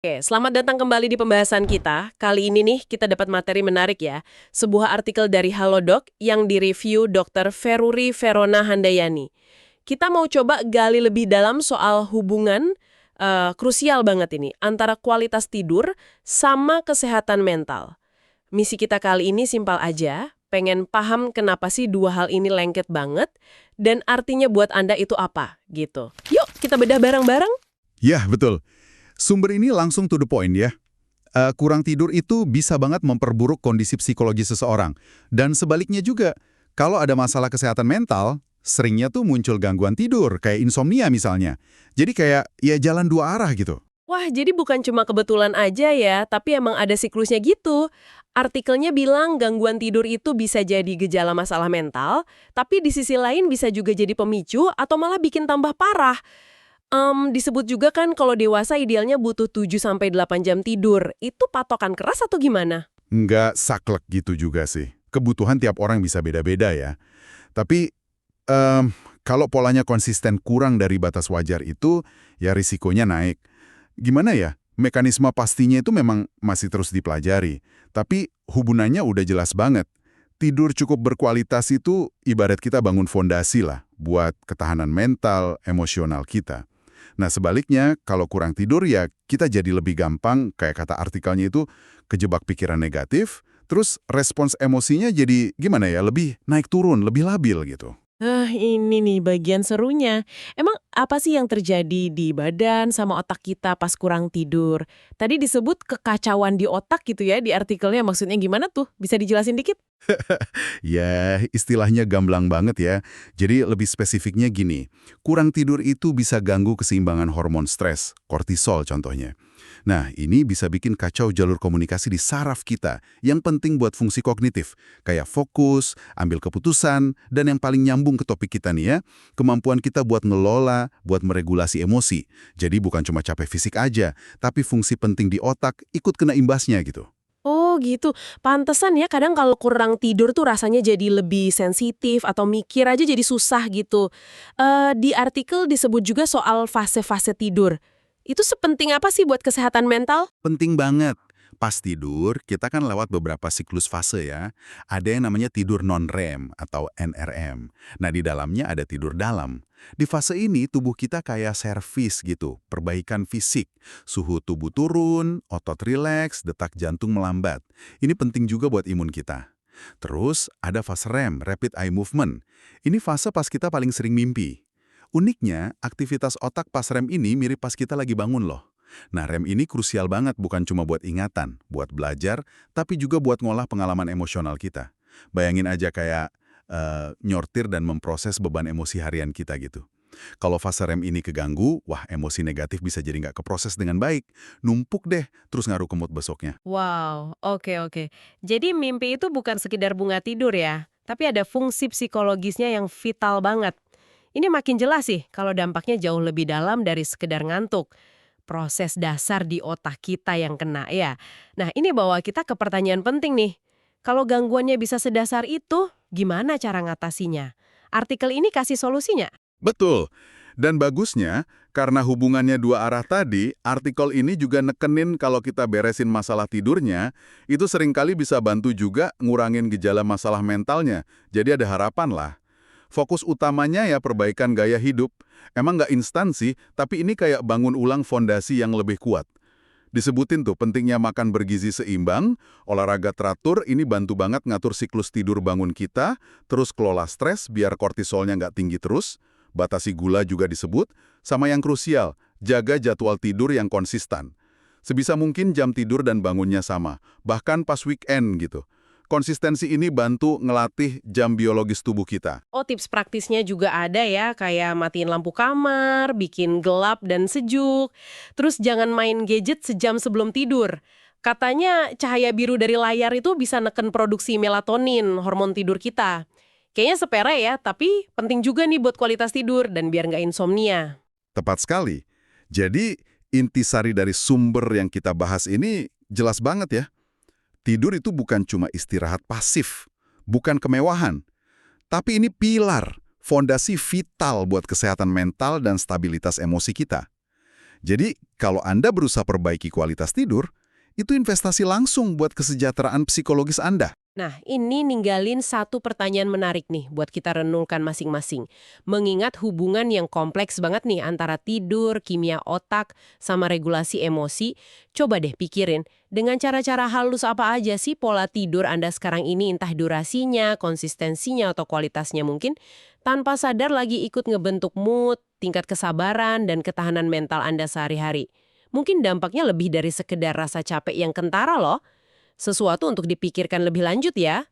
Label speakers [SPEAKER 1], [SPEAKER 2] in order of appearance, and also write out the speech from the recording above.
[SPEAKER 1] Oke, selamat datang kembali di pembahasan kita. Kali ini nih kita dapat materi menarik ya. Sebuah artikel dari Halodoc yang direview Dr. Feruri Verona Handayani. Kita mau coba gali lebih dalam soal hubungan krusial banget ini antara kualitas tidur sama kesehatan mental. Misi kita kali ini simpel aja, pengen paham kenapa sih dua hal ini lengket banget dan artinya buat Anda itu apa gitu. Yuk kita bedah bareng-bareng.
[SPEAKER 2] Ya, betul. Sumber ini langsung to the point ya. Kurang tidur itu bisa banget memperburuk kondisi psikologi seseorang. Dan sebaliknya juga, kalau ada masalah kesehatan mental, seringnya tuh muncul gangguan tidur, kayak insomnia misalnya. Jadi kayak, ya jalan dua arah gitu.
[SPEAKER 1] Wah, jadi bukan cuma kebetulan aja ya, tapi emang ada siklusnya gitu. Artikelnya bilang gangguan tidur itu bisa jadi gejala masalah mental, tapi di sisi lain bisa juga jadi pemicu atau malah bikin tambah parah. Disebut juga kan kalau dewasa idealnya butuh 7 sampai 8 jam tidur. Itu patokan keras atau gimana?
[SPEAKER 2] Nggak saklek gitu juga sih. Kebutuhan tiap orang bisa beda-beda ya. Tapi, kalau polanya konsisten kurang dari batas wajar itu, ya risikonya naik. Gimana ya? Mekanisme pastinya itu memang masih terus dipelajari. Tapi hubungannya udah jelas banget. Tidur cukup berkualitas itu ibarat kita bangun fondasi lah buat ketahanan mental, emosional kita. Nah sebaliknya, kalau kurang tidur ya kita jadi lebih gampang, kayak kata artikelnya itu, kejebak pikiran negatif, terus respons emosinya jadi gimana ya, lebih naik turun, lebih labil gitu.
[SPEAKER 1] Ini nih bagian serunya. Emang apa sih yang terjadi di badan sama otak kita pas kurang tidur? Tadi disebut kekacauan di otak gitu ya di artikelnya. Maksudnya gimana tuh? Bisa dijelasin dikit?
[SPEAKER 2] Ya, istilahnya gamblang banget ya. Jadi lebih spesifiknya gini, kurang tidur itu bisa ganggu keseimbangan hormon stres, kortisol contohnya. Nah, ini bisa bikin kacau jalur komunikasi di saraf kita yang penting buat fungsi kognitif, kayak fokus, ambil keputusan, dan yang paling nyambung ke topik kita nih ya, kemampuan kita buat ngelola, buat meregulasi emosi. Jadi bukan cuma capek fisik aja, tapi fungsi penting di otak ikut kena imbasnya gitu.
[SPEAKER 1] Oh gitu, pantesan ya kadang kalau kurang tidur tuh rasanya jadi lebih sensitif atau mikir aja jadi susah gitu. Di artikel disebut juga soal fase-fase tidur. Itu sepenting apa sih buat kesehatan mental?
[SPEAKER 2] Penting banget. Pas tidur, kita kan lewat beberapa siklus fase ya. Ada yang namanya tidur non-REM atau NRM. Nah, di dalamnya ada tidur dalam. Di fase ini, tubuh kita kayak servis gitu, perbaikan fisik. Suhu tubuh turun, otot rileks, detak jantung melambat. Ini penting juga buat imun kita. Terus, ada fase REM, Rapid Eye Movement. Ini fase pas kita paling sering mimpi. Uniknya, aktivitas otak pas REM ini mirip pas kita lagi bangun loh. Nah, REM ini krusial banget bukan cuma buat ingatan, buat belajar, tapi juga buat ngolah pengalaman emosional kita. Bayangin aja kayak nyortir dan memproses beban emosi harian kita gitu. Kalau fase REM ini keganggu, wah emosi negatif bisa jadi nggak keproses dengan baik. Numpuk deh, terus ngaruh ke mood besoknya.
[SPEAKER 1] Wow, oke oke. Jadi mimpi itu bukan sekedar bunga tidur ya, tapi ada fungsi psikologisnya yang vital banget. Ini makin jelas sih kalau dampaknya jauh lebih dalam dari sekedar ngantuk. Proses dasar di otak kita yang kena ya. Nah ini bawa kita ke pertanyaan penting nih. Kalau gangguannya bisa sedasar itu, gimana cara ngatasinya? Artikel ini kasih solusinya.
[SPEAKER 2] Betul. Dan bagusnya, karena hubungannya dua arah tadi, artikel ini juga nekenin kalau kita beresin masalah tidurnya, itu seringkali bisa bantu juga ngurangin gejala masalah mentalnya. Jadi ada harapan lah. Fokus utamanya ya perbaikan gaya hidup. Emang nggak instan sih, tapi ini kayak bangun ulang fondasi yang lebih kuat. Disebutin tuh pentingnya makan bergizi seimbang, olahraga teratur ini bantu banget ngatur siklus tidur bangun kita, terus kelola stres biar kortisolnya nggak tinggi terus, batasi gula juga disebut, sama yang krusial, jaga jadwal tidur yang konsisten. Sebisa mungkin jam tidur dan bangunnya sama, bahkan pas weekend gitu. Konsistensi ini bantu ngelatih jam biologis tubuh kita.
[SPEAKER 1] Oh, tips praktisnya juga ada ya, kayak matiin lampu kamar, bikin gelap dan sejuk. Terus jangan main gadget sejam sebelum tidur. Katanya cahaya biru dari layar itu bisa neken produksi melatonin, hormon tidur kita. Kayaknya sepele ya, tapi penting juga nih buat kualitas tidur dan biar nggak insomnia.
[SPEAKER 2] Tepat sekali. Jadi, intisari dari sumber yang kita bahas ini jelas banget ya. Tidur itu bukan cuma istirahat pasif, bukan kemewahan, tapi ini pilar, fondasi vital buat kesehatan mental dan stabilitas emosi kita. Jadi, kalau Anda berusaha perbaiki kualitas tidur, itu investasi langsung buat kesejahteraan psikologis Anda.
[SPEAKER 1] Nah, ini ninggalin satu pertanyaan menarik nih buat kita renungkan masing-masing. Mengingat hubungan yang kompleks banget nih antara tidur, kimia otak, sama regulasi emosi, coba deh pikirin, dengan cara-cara halus apa aja sih pola tidur Anda sekarang ini, entah durasinya, konsistensinya, atau kualitasnya mungkin, tanpa sadar lagi ikut ngebentuk mood, tingkat kesabaran, dan ketahanan mental Anda sehari-hari. Mungkin dampaknya lebih dari sekedar rasa capek yang kentara loh. Sesuatu untuk dipikirkan lebih lanjut ya.